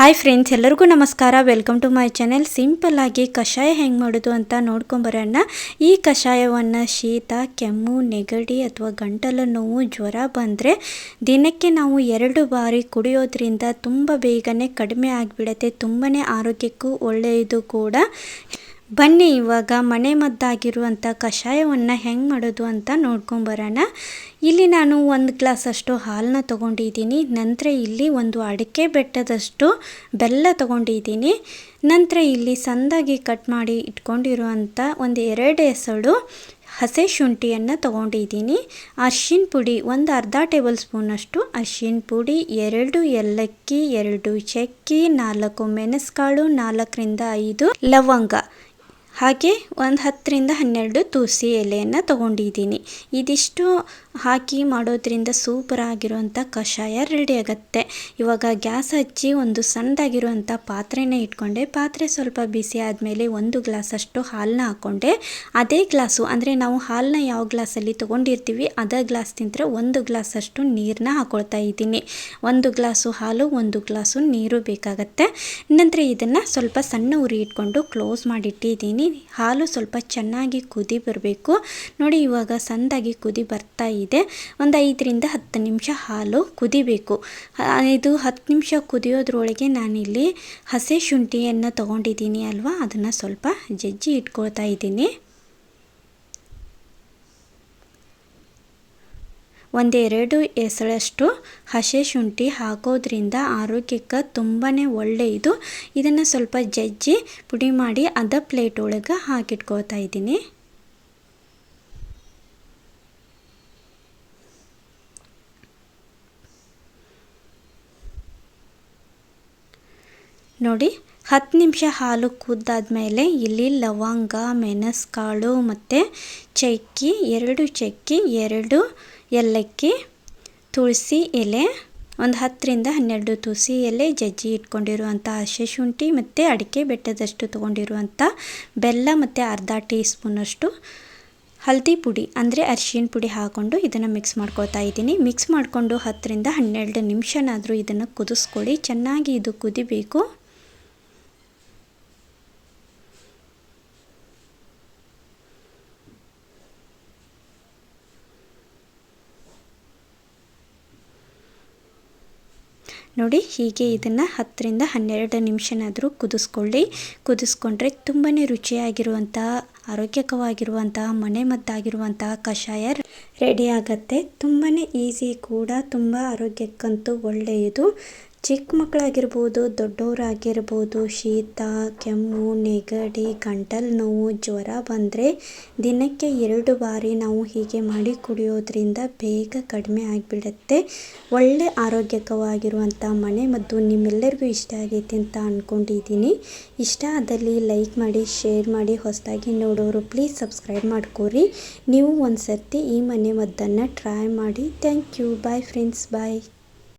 Hi friends, ಎಲ್ಲರಿಗೂ ನಮಸ್ಕಾರ. Welcome to my channel. Simple ಆಗಿ ಕಷಾಯ ಹೆಂಗೆ ಮಾಡೋದು ಅಂತ ನೋಡ್ಕೊಂಬರೋಣ. ಈ ಕಷಾಯವನ್ನು ಶೀತ, ಕೆಮ್ಮು, ನೆಗಡಿ ಅಥವಾ ಗಂಟಲು ನೋವು, ಜ್ವರ ಬಂದರೆ ದಿನಕ್ಕೆ ನಾವು 2 ಬಾರಿ ಕುಡಿಯೋದ್ರಿಂದ ತುಂಬ ಬೇಗನೆ ಕಡಿಮೆ ಆಗಿಬಿಡುತ್ತೆ. ತುಂಬಾ ಆರೋಗ್ಯಕ್ಕೂ ಒಳ್ಳೆಯದು ಕೂಡ. ಬನ್ನಿ ಇವಾಗ ಮನೆ ಮದ್ದಾಗಿರುವಂಥ ಕಷಾಯವನ್ನು ಹೆಂಗೆ ಮಾಡೋದು ಅಂತ ನೋಡ್ಕೊಂಬರೋಣ. ಇಲ್ಲಿ ನಾನು 1 ಗ್ಲಾಸಷ್ಟು ಹಾಲನ್ನ ತೊಗೊಂಡಿದ್ದೀನಿ. ನಂತರ ಇಲ್ಲಿ ಒಂದು ಅಡಿಕೆ ಬೆಟ್ಟದಷ್ಟು ಬೆಲ್ಲ ತೊಗೊಂಡಿದ್ದೀನಿ. ನಂತರ ಇಲ್ಲಿ ಸಣ್ಣದಾಗಿ ಕಟ್ ಮಾಡಿ ಇಟ್ಕೊಂಡಿರುವಂಥ ಒಂದು 2 ಎಸಳು ಹಸಿ ಶುಂಠಿಯನ್ನು ತೊಗೊಂಡಿದ್ದೀನಿ. ಅರಿಶಿನ ಪುಡಿ ಒಂದು ಅರ್ಧ ಟೇಬಲ್ ಸ್ಪೂನಷ್ಟು ಅರಿಶಿನ ಪುಡಿ, 2 ಏಲಕ್ಕಿ, 2 ಚಕ್ಕೆ, 4 ಮೆಣಸುಕಾಳು, 4ರಿಂದ 5 ಲವಂಗ, ಹಾಗೆ ಒಂದು 10ರಿಂದ 12 ತುಳಸಿ ಎಲೆಯನ್ನು ತೊಗೊಂಡಿದ್ದೀನಿ. ಇದಿಷ್ಟು ಹಾಕಿ ಮಾಡೋದ್ರಿಂದ ಸೂಪರ್ ಆಗಿರುವಂಥ ಕಷಾಯ ರೆಡಿ ಆಗುತ್ತೆ. ಇವಾಗ ಗ್ಯಾಸ್ ಹಚ್ಚಿ ಒಂದು ಸಣ್ಣದಾಗಿರುವಂಥ ಪಾತ್ರೆನ ಇಟ್ಕೊಂಡೆ. ಪಾತ್ರೆ ಸ್ವಲ್ಪ ಬಿಸಿ ಆದಮೇಲೆ 1 ಗ್ಲಾಸಷ್ಟು ಹಾಲನ್ನ ಹಾಕ್ಕೊಂಡೆ. ಅದೇ ಗ್ಲಾಸು ಅಂದರೆ ನಾವು ಹಾಲನ್ನ ಯಾವ ಗ್ಲಾಸಲ್ಲಿ ತೊಗೊಂಡಿರ್ತೀವಿ ಅದೇ ಗ್ಲಾಸ್ ತಿಂದರೆ 1 ಗ್ಲಾಸಷ್ಟು ನೀರನ್ನ ಹಾಕ್ಕೊಳ್ತಾ ಇದ್ದೀನಿ. 1 ಗ್ಲಾಸು ಹಾಲು, 1 ಗ್ಲಾಸು ನೀರು ಬೇಕಾಗತ್ತೆ. ನಂತರ ಇದನ್ನು ಸ್ವಲ್ಪ ಸಣ್ಣ ಉರಿ ಇಟ್ಕೊಂಡು ಕ್ಲೋಸ್ ಮಾಡಿಟ್ಟಿದ್ದೀನಿ. ಹಾಲು ಸ್ವಲ್ಪ ಚೆನ್ನಾಗಿ ಕುದಿ ಬರಬೇಕು ನೋಡಿ. ಇವಾಗ ಸಣ್ಣದಾಗಿ ಕುದಿ ಬರ್ತಾ ಇದೆ. ಒಂದು 5ರಿಂದ 10 ನಿಮಿಷ ಹಾಲು ಕುದಿಬೇಕು. ಇದು 10 ನಿಮಿಷ ಕುದಿಯೋದ್ರೊಳಗೆ ನಾನಿಲ್ಲಿ ಹಸಿ ಶುಂಠಿಯನ್ನು ತೊಗೊಂಡಿದ್ದೀನಿ ಅಲ್ವಾ, ಅದನ್ನು ಸ್ವಲ್ಪ ಜಜ್ಜಿ ಇಟ್ಕೊಳ್ತಾ ಇದ್ದೀನಿ. 1-2 ಎಸಳಷ್ಟು ಹಸಿ ಶುಂಠಿ ಹಾಕೋದ್ರಿಂದ ಆರೋಗ್ಯಕ್ಕೆ ತುಂಬಾ ಒಳ್ಳೆಯದು. ಇದನ್ನು ಸ್ವಲ್ಪ ಜಜ್ಜಿ ಪುಡಿ ಮಾಡಿ ಅದೇ ಪ್ಲೇಟ್ ಒಳಗೆ ಹಾಕಿಟ್ಕೊಳ್ತಾ ಇದ್ದೀನಿ. ನೋಡಿ, 10 ನಿಮಿಷ ಹಾಲು ಕುದ್ದಾದ್ಮೇಲೆ ಇಲ್ಲಿ ಲವಂಗ, ಮೆಣಸುಕಾಳು ಮತ್ತು ಚಕ್ಕೆ, 2 ಚಕ್ಕೆ, 2 ಏಲಕ್ಕಿ, ತುಳಸಿ ಎಲೆ, ಒಂದು 10ರಿಂದ 12 ತುಳಸಿ ಎಲೆ, ಜಜ್ಜಿ ಇಟ್ಕೊಂಡಿರುವಂಥ ಹಸಿ ಶುಂಠಿ ಮತ್ತು ಅಡಿಕೆ ಬೆಟ್ಟದಷ್ಟು ತೊಗೊಂಡಿರುವಂಥ ಬೆಲ್ಲ ಮತ್ತು ಅರ್ಧ ಟೀ ಸ್ಪೂನಷ್ಟು ಹಳದಿ ಪುಡಿ ಅಂದರೆ ಅರಿಶಿನ ಪುಡಿ ಹಾಕ್ಕೊಂಡು ಇದನ್ನು ಮಿಕ್ಸ್ ಮಾಡ್ಕೊಳ್ತಾ ಇದ್ದೀನಿ. ಮಿಕ್ಸ್ ಮಾಡಿಕೊಂಡು 10ರಿಂದ 12 ನಿಮಿಷನಾದರೂ ಇದನ್ನು ಕುದಿಸ್ಕೊಳ್ಳಿ. ಚೆನ್ನಾಗಿ ಇದು ಕುದಿಬೇಕು. ನೋಡಿ, ಹೀಗೆ ಇದನ್ನು 10ರಿಂದ 12 ನಿಮಿಷನಾದರೂ ಕುದಿಸ್ಕೊಂಡ್ರೆ ತುಂಬಾ ರುಚಿಯಾಗಿರುವಂತಹ, ಆರೋಗ್ಯಕವಾಗಿರುವಂತಹ, ಮನೆಮದ್ದಾಗಿರುವಂತಹ ಕಷಾಯ ರೆಡಿ ಆಗುತ್ತೆ. ತುಂಬಾ ಈಸಿ ಕೂಡ, ತುಂಬ ಆರೋಗ್ಯಕ್ಕಂತೂ ಒಳ್ಳೆಯದು. ಚಿಕ್ಕ ಮಕ್ಕಳಾಗಿರ್ಬೋದು, ದೊಡ್ಡವರಾಗಿರ್ಬೋದು, ಶೀತ, ಕೆಮ್ಮು, ನೆಗಡಿ, ಗಂಟಲು ನೋವು, ಜ್ವರ ಬಂದರೆ ದಿನಕ್ಕೆ 2 ಬಾರಿ ನಾವು ಹೀಗೆ ಮಾಡಿ ಕುಡಿಯೋದ್ರಿಂದ ಬೇಗ ಕಡಿಮೆ ಆಗಿಬಿಡುತ್ತೆ. ಒಳ್ಳೆ ಆರೋಗ್ಯಕವಾಗಿರುವಂಥ ಮನೆಮದ್ದು ನಿಮ್ಮೆಲ್ಲರಿಗೂ ಇಷ್ಟ ಆಗೈತೆ ಅಂತ ಅಂದ್ಕೊಂಡಿದ್ದೀನಿ. ಇಷ್ಟ ಆದಲ್ಲಿ ಲೈಕ್ ಮಾಡಿ, ಶೇರ್ ಮಾಡಿ. ಹೊಸದಾಗಿ ನೋಡೋರು ಪ್ಲೀಸ್ ಸಬ್ಸ್ಕ್ರೈಬ್ ಮಾಡ್ಕೊರಿ. ನೀವು ಒಂದು ಸರ್ತಿ ಈ ಮನೆಮದ್ದನ್ನು ಟ್ರೈ ಮಾಡಿ. Thank you. Bye friends, bye.